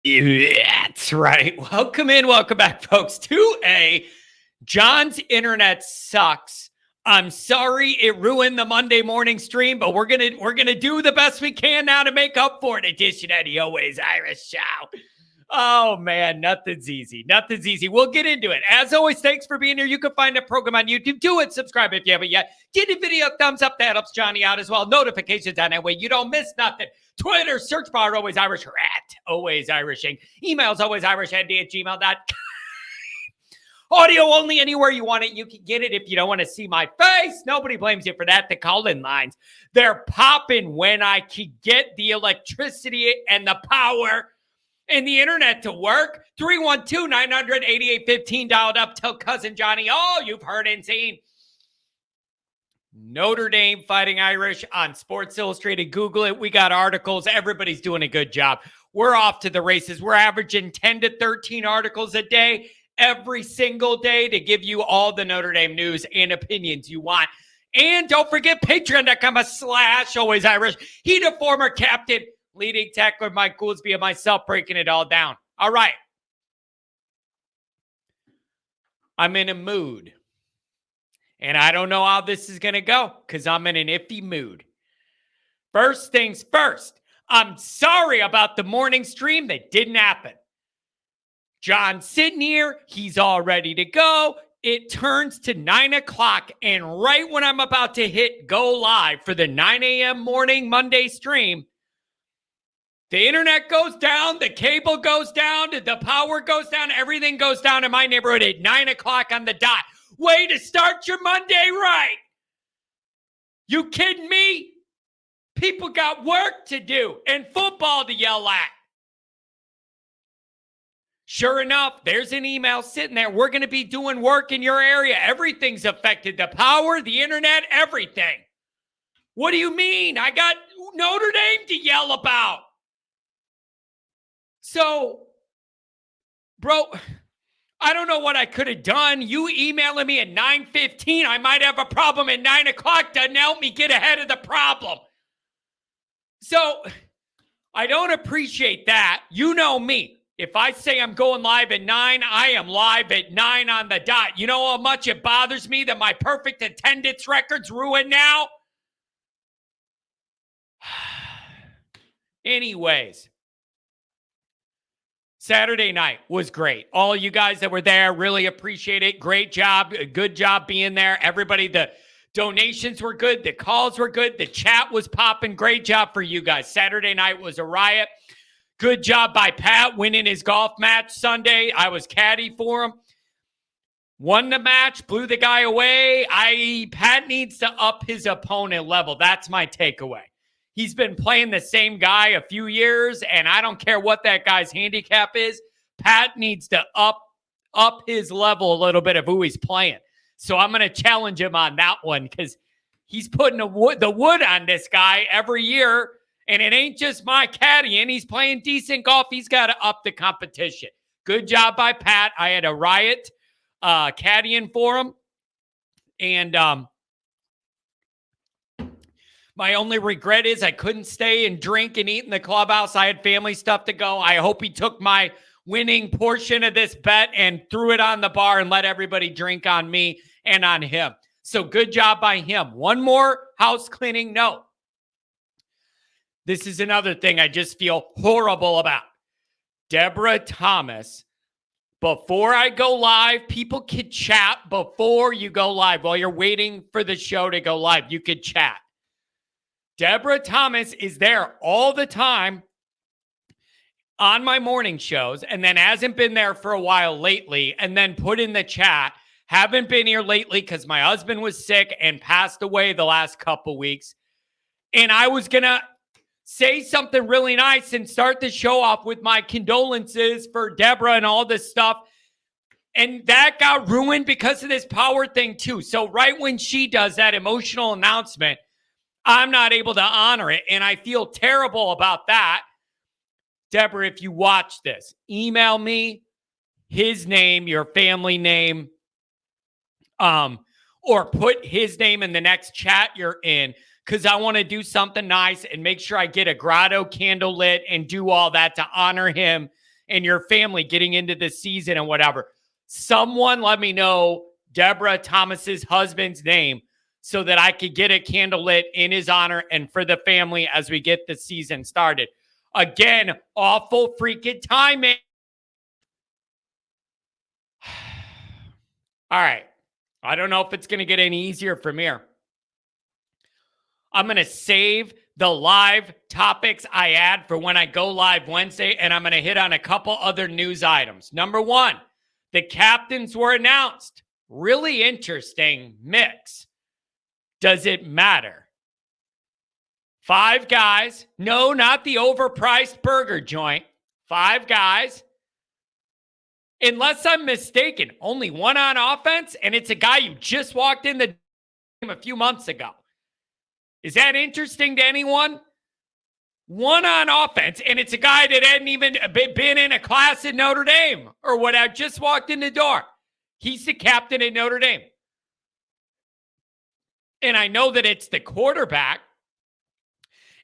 That's right. Welcome in. Welcome back, folks, to a John's internet sucks. I'm sorry it ruined the Monday morning stream, but we're gonna do the best we can now to make up for it. Edition of the Always Irish Show. Oh man, nothing's easy. Nothing's easy. We'll get into it. As always, thanks for being here. You can find a program on YouTube. Do it. Subscribe if you haven't yet. Give the video a thumbs up. That helps Johnny out as well. Notifications on that way you don't miss nothing. Twitter, search bar Always Irish or at Always Irishing. Emails alwaysirishnd@gmail.com. Audio only anywhere you want it. You can get it if you don't want to see my face. Nobody blames you for that. The call-in lines, they're popping when I can get the electricity and the power and the internet to work. 312-900-8815 dialed up. Tell Cousin Johnny all you've heard and seen. Notre Dame Fighting Irish on Sports Illustrated. Google it. We got articles. Everybody's doing a good job. We're off to the races. We're averaging 10 to 13 articles a day, every single day, to give you all the Notre Dame news and opinions you want. And don't forget patreon.com/Always Irish. He, the former captain, leading tackler Mike Goolsby, and myself breaking it all down. All right. I'm in a mood. And I don't know how this is going to go because I'm in an iffy mood. First things first, I'm sorry about the morning stream that didn't happen. John's sitting here. He's all ready to go. It turns to 9 o'clock, and right when I'm about to hit go live for the 9 a.m. morning Monday stream, the internet goes down, the cable goes down, the power goes down, everything goes down in my neighborhood at 9 o'clock on the dot. Way to start your Monday right. You kidding me? People got work to do and football to yell at. Sure enough, there's an email sitting there. We're going to be doing work in your area. Everything's affected. The power, the internet, everything. What do you mean? I got Notre Dame to yell about. So, bro, I don't know what I could have done. You emailing me at 9:15, I might have a problem at 9 o'clock. Doesn't help me get ahead of the problem. So, I don't appreciate that. You know me. If I say I'm going live at 9, I am live at 9 on the dot. You know how much it bothers me that my perfect attendance record's ruined now? Anyways. Saturday night was great. All you guys that were there, really appreciate it. Great job. Good job being there. Everybody, the donations were good. The calls were good. The chat was popping. Great job for you guys. Saturday night was a riot. Good job by Pat winning his golf match Sunday. I was caddy for him. Won the match, blew the guy away. Pat needs to up his opponent level. That's my takeaway. He's been playing the same guy a few years, and I don't care what that guy's handicap is. Pat needs to up his level a little bit of who he's playing. So I'm going to challenge him on that one because he's putting the wood on this guy every year, and it ain't just my caddying. He's playing decent golf. He's got to up the competition. Good job by Pat. I had a riot caddying for him, and my only regret is I couldn't stay and drink and eat in the clubhouse. I had family stuff to go. I hope he took my winning portion of this bet and threw it on the bar and let everybody drink on me and on him. So good job by him. One more house cleaning note. This is another thing I just feel horrible about. Deborah Thomas, before I go live, people could chat before you go live. While you're waiting for the show to go live, you could chat. Deborah Thomas is there all the time on my morning shows and then hasn't been there for a while lately and then put in the chat, haven't been here lately because my husband was sick and passed away the last couple weeks. And I was going to say something really nice and start the show off with my condolences for Deborah and all this stuff. And that got ruined because of this power thing too. So right when she does that emotional announcement, I'm not able to honor it, and I feel terrible about that. Deborah, if you watch this, email me his name, your family name, or put his name in the next chat you're in, because I want to do something nice and make sure I get a grotto candle lit and do all that to honor him and your family getting into this season and whatever. Someone let me know Deborah Thomas's husband's name so that I could get a candle lit in his honor and for the family as we get the season started. Again, awful freaking timing. All right. I don't know if it's going to get any easier from here. I'm going to save the live topics I add for when I go live Wednesday, and I'm going to hit on a couple other news items. Number one, the captains were announced. Really interesting mix. Does it matter? 5 guys. No, not the overpriced burger joint. 5 guys. Unless I'm mistaken, only one on offense, and it's a guy who just walked in the game a few months ago. Is that interesting to anyone? One on offense, and it's a guy that hadn't even been in a class at Notre Dame or whatever, just walked in the door. He's the captain at Notre Dame. And I know that it's the quarterback,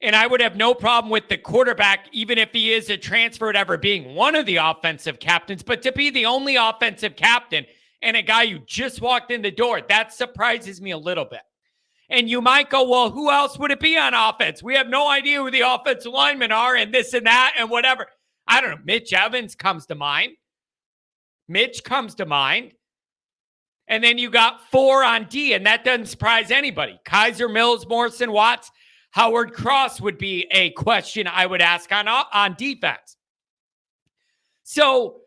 and I would have no problem with the quarterback, even if he is a transfer, ever being one of the offensive captains. But to be the only offensive captain and a guy who just walked in the door, that surprises me a little bit. And you might go, well, who else would it be on offense? We have no idea who the offensive linemen are and this and that and whatever. I don't know. Mitch Evans comes to mind. Mitch comes to mind. And then you got 4 on D, and that doesn't surprise anybody. Kaiser, Mills, Morrison, Watts, Howard Cross would be a question I would ask on defense. So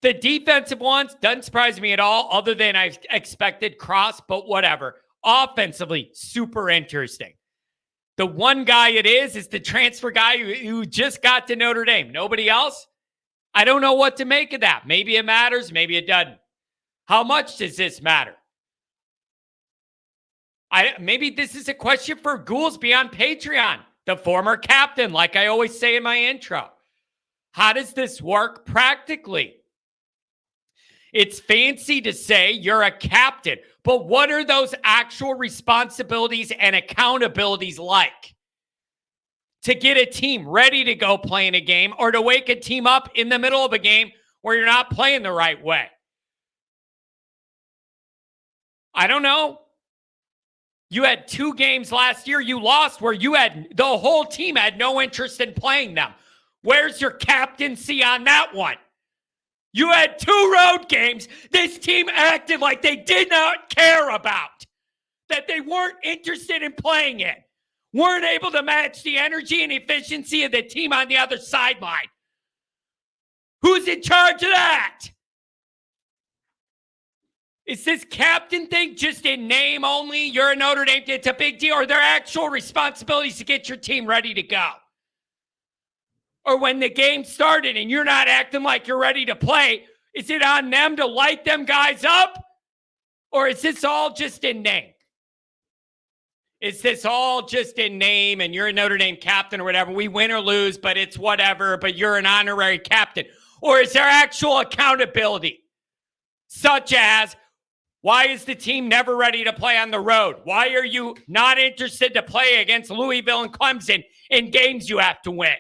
the defensive ones doesn't surprise me at all, other than I expected Cross, but whatever. Offensively, super interesting. The one guy it is the transfer guy who just got to Notre Dame. Nobody else? I don't know what to make of that. Maybe it matters, maybe it doesn't. How much does this matter? Maybe this is a question for Goolsby on Patreon, the former captain, like I always say in my intro. How does this work practically? It's fancy to say you're a captain, but what are those actual responsibilities and accountabilities like? To get a team ready to go play in a game or to wake a team up in the middle of a game where you're not playing the right way? I don't know. You had 2 games last year you lost where the whole team had no interest in playing them. Where's your captaincy on that one? You had 2 road games this team acted like they did not care about, that they weren't interested in playing it, weren't able to match the energy and efficiency of the team on the other sideline. Who's in charge of that? Is this captain thing just in name only? You're a Notre Dame, it's a big deal. Or are there actual responsibilities to get your team ready to go? Or when the game started and you're not acting like you're ready to play, is it on them to light them guys up? Or is this all just in name? Is this all just in name and you're a Notre Dame captain or whatever? We win or lose, but it's whatever, but you're an honorary captain. Or is there actual accountability? Such as, why is the team never ready to play on the road? Why are you not interested to play against Louisville and Clemson in games you have to win?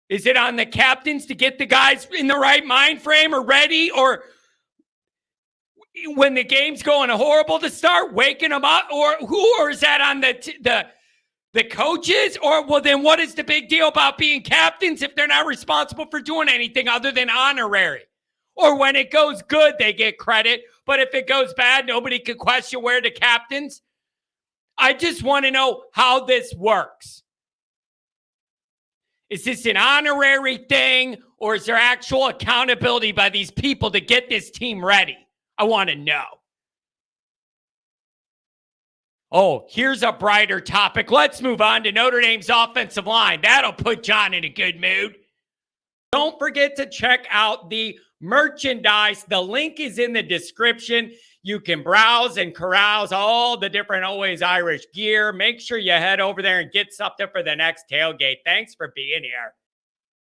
Is it on the captains to get the guys in the right mind frame or ready? Or when the game's going horrible to start, waking them up? Or is that on the coaches? Or, well, then what is the big deal about being captains if they're not responsible for doing anything other than honorary? Or when it goes good, they get credit. But if it goes bad, nobody can question where the captains. I just want to know how this works. Is this an honorary thing, or is there actual accountability by these people to get this team ready? I want to know. Oh, here's a brighter topic. Let's move on to Notre Dame's offensive line. That'll put John in a good mood. Don't forget to check out the merchandise. The link is in the description. You can browse and carouse all the different Always Irish gear. Make sure you head over there and get something for the next tailgate. Thanks for being here.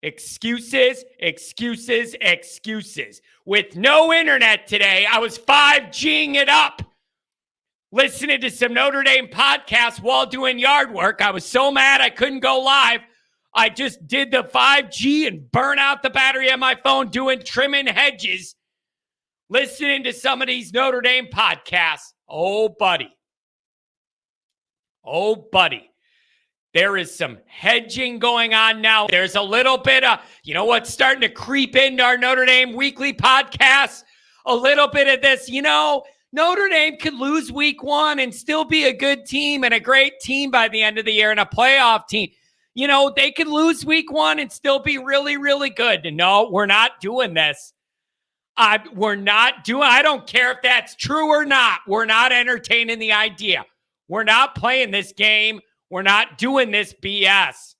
Excuses, excuses, excuses. With no internet today, I was 5G'ing it up, listening to some Notre Dame podcasts while doing yard work. I was so mad I couldn't go live. I just did the 5G and burn out the battery on my phone doing trimming hedges, listening to some of these Notre Dame podcasts. Oh, buddy. There is some hedging going on now. There's a little bit of, you know what's starting to creep into our Notre Dame weekly podcast? A little bit of this, Notre Dame could lose week 1 and still be a good team and a great team by the end of the year and a playoff team. They could lose week 1 and still be really, really good. No, we're not doing this. I don't care if that's true or not. We're not entertaining the idea. We're not playing this game. We're not doing this BS.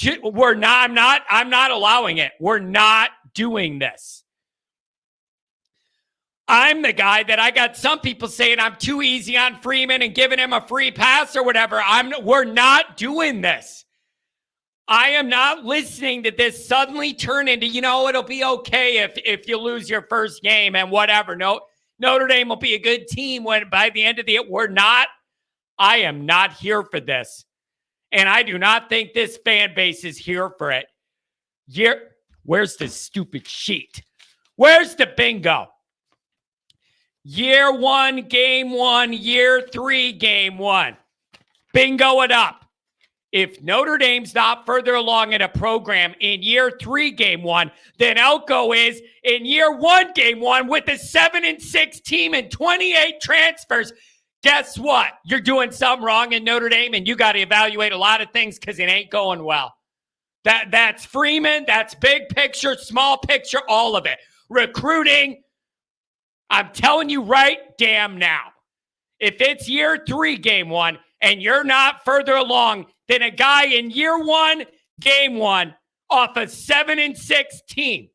I'm not allowing it. We're not doing this. I'm the guy that I got some people saying I'm too easy on Freeman and giving him a free pass or whatever. We're not doing this. I am not listening to this suddenly turn into, it'll be okay if you lose your first game and whatever. No, Notre Dame will be a good team when by the end of the year. We're not. I am not here for this. And I do not think this fan base is here for it. Where's the stupid sheet? Where's the bingo? Year 1, game 1. Year 3, game 1. Bingo it up. If Notre Dame's not further along in a program in year 3, game 1, then Elko is in year 1, game 1 with a 7-6 team and 28 transfers. Guess what? You're doing something wrong in Notre Dame, and you got to evaluate a lot of things because it ain't going well. That's Freeman. That's big picture, small picture, all of it. Recruiting. I'm telling you right damn now. If it's year 3, game 1, and you're not further along than a guy in year 1, game 1, off a 7-6 team,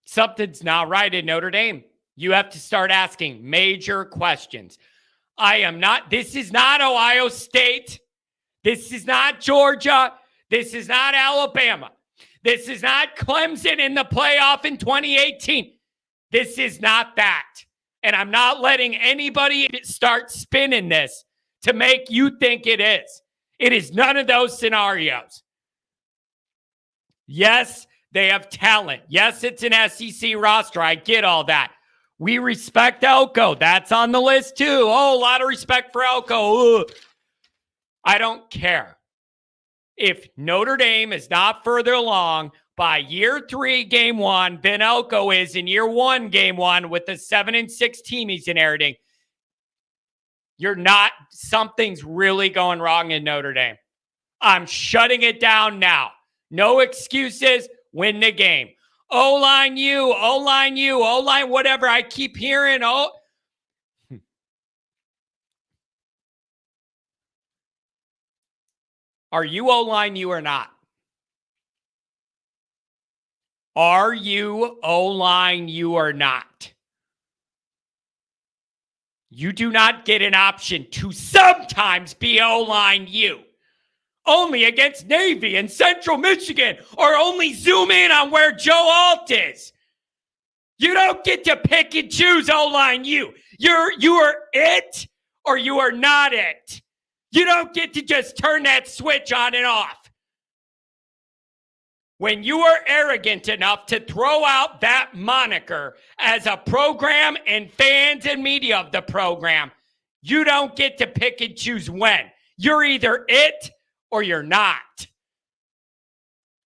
something's not right in Notre Dame. You have to start asking major questions. This is not Ohio State. This is not Georgia. This is not Alabama. This is not Clemson in the playoff in 2018. This is not that. And I'm not letting anybody start spinning this to make you think it is. It is none of those scenarios. Yes, they have talent. Yes, it's an SEC roster. I get all that. We respect Elko. That's on the list too. Oh, a lot of respect for Elko. Ugh. I don't care. If Notre Dame is not further along by year 3, game 1, than Elko is in year 1, game 1 with the 7-6 team he's inheriting, something's really going wrong in Notre Dame. I'm shutting it down now. No excuses. Win the game. O-line you, O-line whatever. I keep hearing, Are you O-line you or not? Are you O-line you or not? You do not get an option to sometimes be O-line you. Only against Navy and Central Michigan, or only zoom in on where Joe Alt is. You don't get to pick and choose O-line you. You are it or you are not it. You don't get to just turn that switch on and off. When you are arrogant enough to throw out that moniker as a program and fans and media of the program, you don't get to pick and choose when. You're either it or you're not.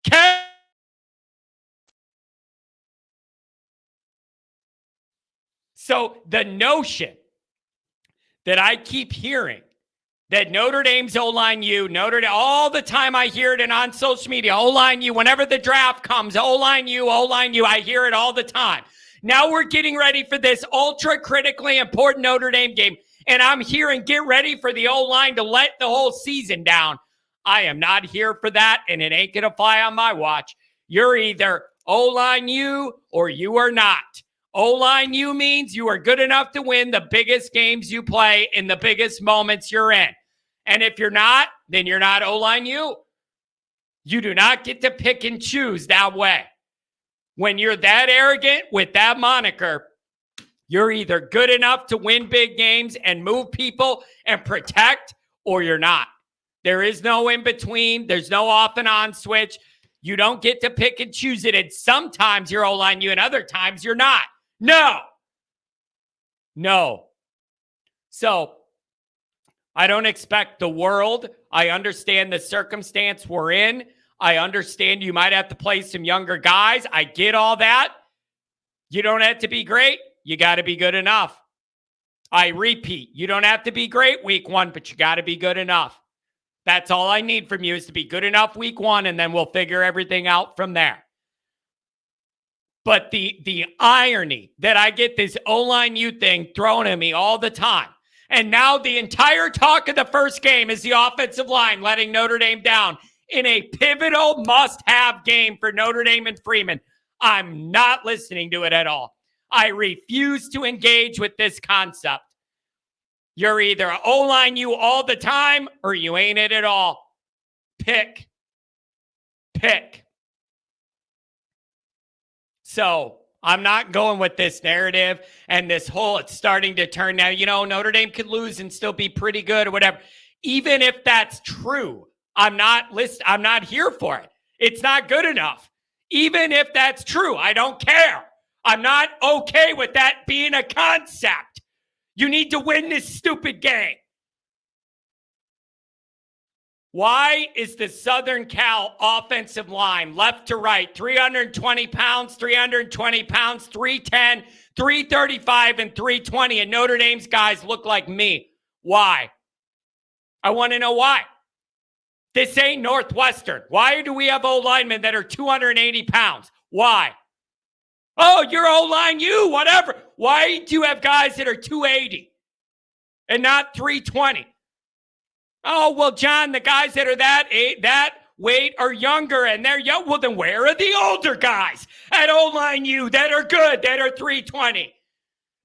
Okay? So the notion that I keep hearing that Notre Dame's O-line you, all the time I hear it and on social media, O-line you, whenever the draft comes, O-line you, I hear it all the time. Now we're getting ready for this ultra critically important Notre Dame game, and I'm hearing get ready for the O-line to let the whole season down. I am not here for that, and it ain't going to fly on my watch. You're either O-line you or you are not. O-line you means you are good enough to win the biggest games you play in the biggest moments you're in. And if you're not, then you're not O-line you. You do not get to pick and choose that way. When you're that arrogant with that moniker, you're either good enough to win big games and move people and protect, or you're not. There is no in between. There's no off and on switch. You don't get to pick and choose it. And sometimes you're O-line you and other times you're not. No. So I don't expect the world. I understand the circumstance we're in. I understand you might have to play some younger guys. I get all that. You don't have to be great. You got to be good enough. I repeat, you don't have to be great week one, but you got to be good enough. That's all I need from you is to be good enough week one, and then we'll figure everything out from there. But the irony that I get this O-line U thing thrown at me all the time, and now the entire talk of the first game is the offensive line letting Notre Dame down in a pivotal must-have game for Notre Dame and Freeman. I'm not listening to it at all. I refuse to engage with this concept. You're either O-line you all the time or you ain't it at all. Pick. So I'm not going with this narrative and this whole it's starting to turn now. Notre Dame could lose and still be pretty good or whatever. Even if that's true, I'm not here for it. It's not good enough. Even if that's true, I don't care. I'm not okay with that being a concept. You need to win this stupid game. Why is the Southern Cal offensive line left to right 320 pounds, 320 pounds, 310, 335, and 320, and Notre Dame's guys look like me? Why? I want to know why. This ain't Northwestern. Why do we have O-linemen that are 280 pounds? Why? Oh, you're O-line you, whatever. Why do you have guys that are 280 and not 320? Oh, well, John, the guys that are that weight are younger and they're young. Well, then where are the older guys at O-line U that are good, that are 320?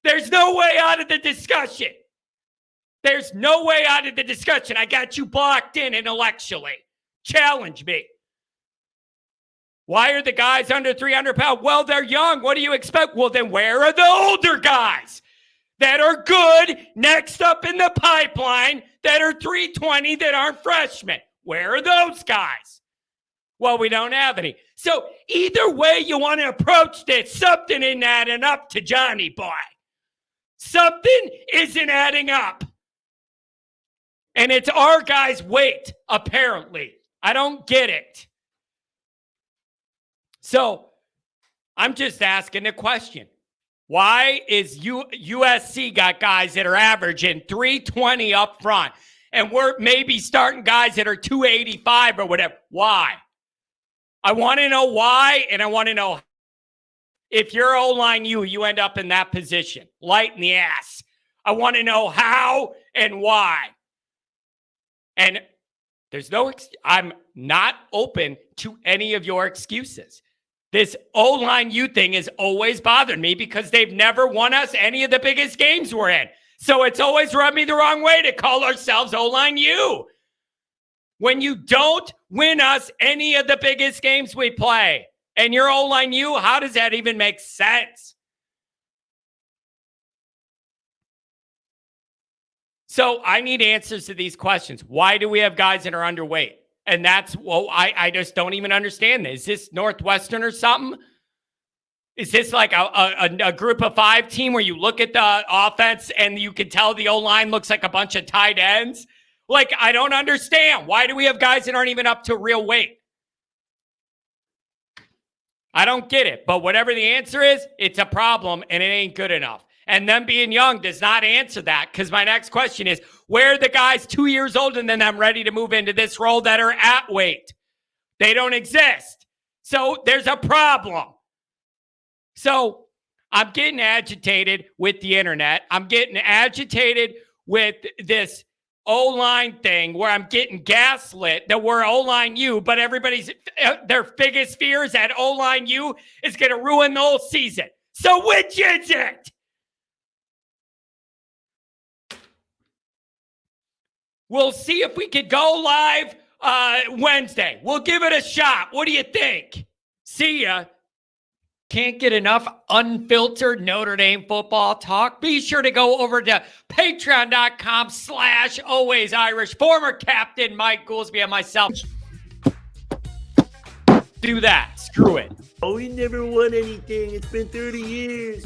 There's no way out of the discussion. There's no way out of the discussion. I got you blocked in intellectually. Challenge me. Why are the guys under 300 pounds? Well, they're young. What do you expect? Well, then where are the older guys that are good next up in the pipeline that are 320 that aren't freshmen? Where are those guys? Well, we don't have any. So either way you want to approach this, something isn't adding up to Johnny boy. Something isn't adding up. And it's our guys' weight, apparently. I don't get it. So I'm just asking a question. Why is USC got guys that are averaging 320 up front and we're maybe starting guys that are 285 or whatever? Why? I want to know why, and I want to know if you're O-line you end up in that position. Light in the ass. I want to know how and why. And I'm not open to any of your excuses. This O-line U thing has always bothered me because they've never won us any of the biggest games we're in. So it's always rubbed me the wrong way to call ourselves O-line U. When you don't win us any of the biggest games we play and you're O-line U, how does that even make sense? So I need answers to these questions. Why do we have guys that are underweight? And I just don't even understand this. Is this Northwestern or something? Is this like a group of five team where you look at the offense and you can tell the O-line looks like a bunch of tight ends? Like, I don't understand. Why do we have guys that aren't even up to real weight? I don't get it. But whatever the answer is, it's a problem and it ain't good enough. And them being young does not answer that, because my next question is, where are the guys 2 years older than them ready to move into this role that are at weight? They don't exist. So there's a problem. So I'm getting agitated with the internet. I'm getting agitated with this O-line thing where I'm getting gaslit that we're O-line U, but their biggest fear is that O-line U is going to ruin the whole season. So which is it? We'll see if we could go live Wednesday. We'll give it a shot. What do you think? See ya. Can't get enough unfiltered Notre Dame football talk? Be sure to go over to patreon.com/alwaysirish. Former captain Mike Goolsby and myself. Do that. Screw it. Oh, he never won anything. It's been 30 years.